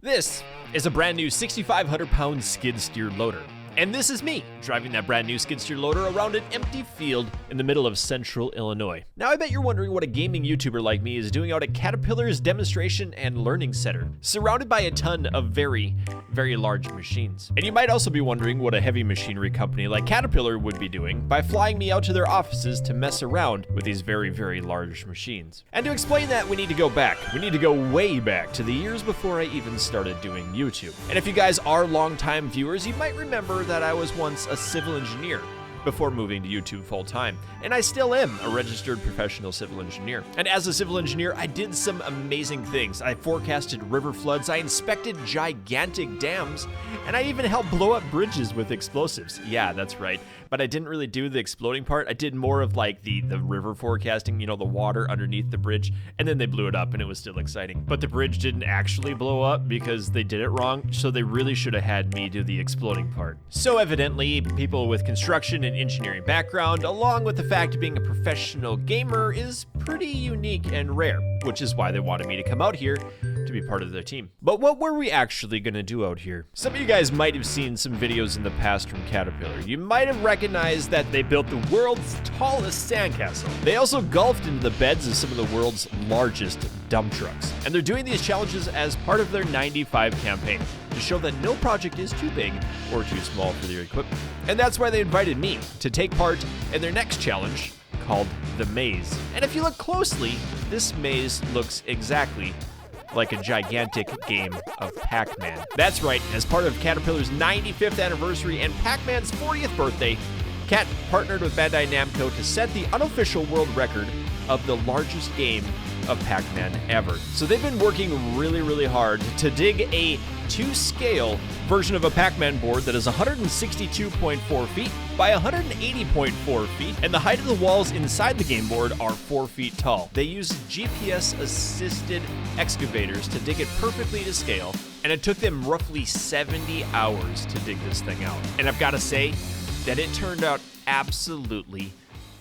This is a brand new 6,500-pound skid steer loader. And this is me, driving that brand new skid steer loader around an empty field in the middle of central Illinois. Now I bet you're wondering what a gaming YouTuber like me is doing out at Caterpillar's Demonstration and Learning Center, surrounded by a ton of very, very large machines. And you might also be wondering what a heavy machinery company like Caterpillar would be doing by flying me out to their offices to mess around with these very, very large machines. And to explain that, we need to go back. We need to go way back to the years before I even started doing YouTube. And if you guys are longtime viewers, you might remember that I was once a civil engineer before moving to YouTube full time. And I still am a registered professional civil engineer. And as a civil engineer, I did some amazing things. I forecasted river floods, I inspected gigantic dams, and I even helped blow up bridges with explosives. Yeah, that's right. But I didn't really do the exploding part. I did more of like the river forecasting, you know, the water underneath the bridge, and then they blew it up and it was still exciting. But the bridge didn't actually blow up because they did it wrong, so they really should have had me do the exploding part. So evidently, people with construction and engineering background, along with the fact of being a professional gamer, is pretty unique and rare, which is why they wanted me to come out here to be part of their team. But what were we actually gonna do out here? Some of you guys might have seen some videos in the past from Caterpillar. You might have recognized that they built the world's tallest sandcastle. They also golfed into the beds of some of the world's largest dump trucks. And they're doing these challenges as part of their 95 campaign to show that no project is too big or too small for their equipment. And that's why they invited me to take part in their next challenge called the Maze. And if you look closely, this maze looks exactly like a gigantic game of Pac-Man. That's right, as part of Caterpillar's 95th anniversary and Pac-Man's 40th birthday, Cat partnered with Bandai Namco to set the unofficial world record of the largest game of Pac-Man ever. So they've been working really, really hard to dig a to-scale version of a Pac-Man board that is 162.4 feet by 180.4 feet, and the height of the walls inside the game board are 4 feet tall. They used GPS-assisted excavators to dig it perfectly to scale, and it took them roughly 70 hours to dig this thing out. And I've got to say that it turned out absolutely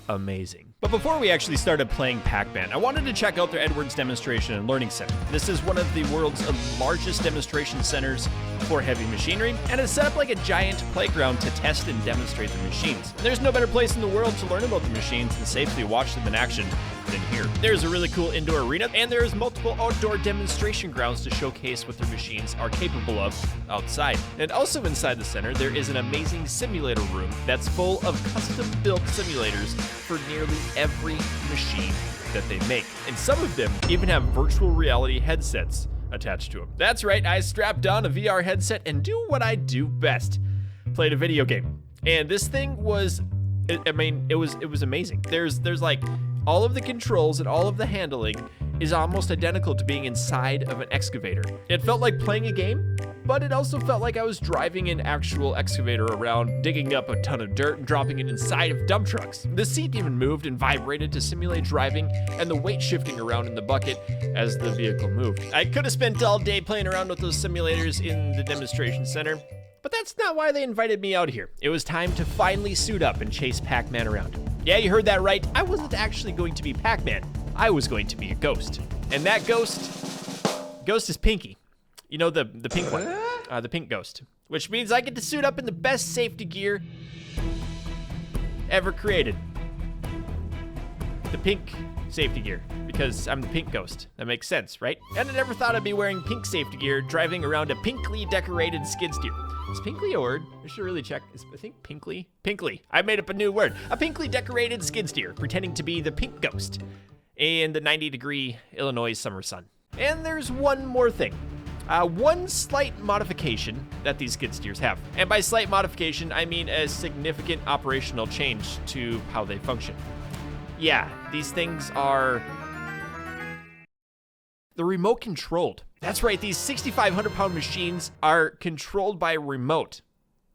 amazing. But before we actually started playing Pac-Man, I wanted to check out their Edwards Demonstration and Learning Center. This is one of the world's largest demonstration centers for heavy machinery, and it's set up like a giant playground to test and demonstrate the machines. And there's no better place in the world to learn about the machines and safely watch them in action than here. There's a really cool indoor arena, and there's multiple outdoor demonstration grounds to showcase what their machines are capable of outside. And also inside the center, there is an amazing simulator room that's full of custom-built simulators for nearly every machine that they make. And some of them even have virtual reality headsets attached to them. That's right, I strapped on a VR headset and do what I do best. Played a video game. And this thing was, I mean, it was amazing. There's like all of the controls and all of the handling is almost identical to being inside of an excavator. It felt like playing a game, but it also felt like I was driving an actual excavator around, digging up a ton of dirt and dropping it inside of dump trucks. The seat even moved and vibrated to simulate driving and the weight shifting around in the bucket as the vehicle moved. I could have spent all day playing around with those simulators in the demonstration center, but that's not why they invited me out here. It was time to finally suit up and chase Pac-Man around. Yeah, you heard that right. I wasn't actually going to be Pac-Man. I was going to be a ghost. And that ghost is Pinky. You know, the pink one, the pink ghost. Which means I get to suit up in the best safety gear ever created. The pink safety gear, because I'm the pink ghost. That makes sense, right? And I never thought I'd be wearing pink safety gear driving around a pinkly decorated skid steer. Is pinkly a word? I should really check. I think pinkly? Pinkly. I made up a new word. A pinkly decorated skid steer, pretending to be the pink ghost in the 90-degree Illinois summer sun. And there's one more thing. One slight modification that these skid steers have. And by slight modification, I mean a significant operational change to how they function. Yeah, these things are... they're remote controlled. That's right, these 6,500-pound machines are controlled by a remote.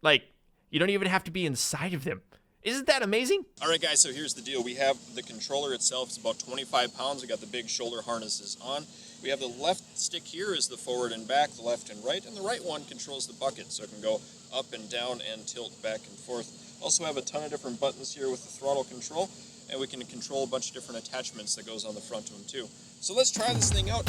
Like, you don't even have to be inside of them. Isn't that amazing? All right, guys, so here's the deal. We have the controller itself. It's about 25 pounds. We got the big shoulder harnesses on. We have the left stick here is the forward and back, the left and right, and the right one controls the bucket, so it can go up and down and tilt back and forth. Also have a ton of different buttons here with the throttle control, and we can control a bunch of different attachments that goes on the front of them too. So let's try this thing out.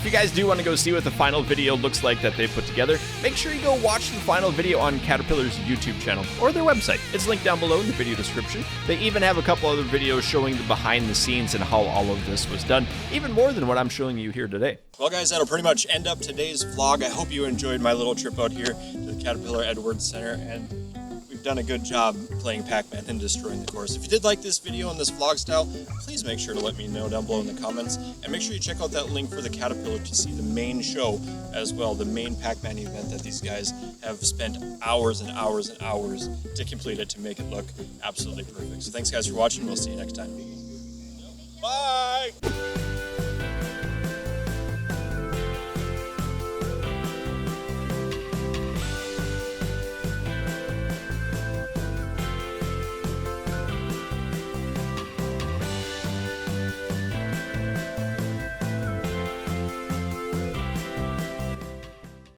if you guys do want to go see what the final video looks like that they put together, make sure you go watch the final video on Caterpillar's YouTube channel or their website. It's linked down below in the video description. They even have a couple other videos showing the behind the scenes and how all of this was done, even more than what I'm showing you here today. Well guys, that'll pretty much end up today's vlog. I hope you enjoyed my little trip out here to the Caterpillar Edwards Center, and we've done a good job playing Pac-Man and destroying the course. If you did like this video and this vlog style, please make sure to let me know down below in the comments, and make sure you check out that link for the Caterpillar to see the main show as well, the main Pac-Man event that these guys have spent hours and hours and hours to complete it, to make it look absolutely perfect. So thanks guys for watching. We'll see you next time.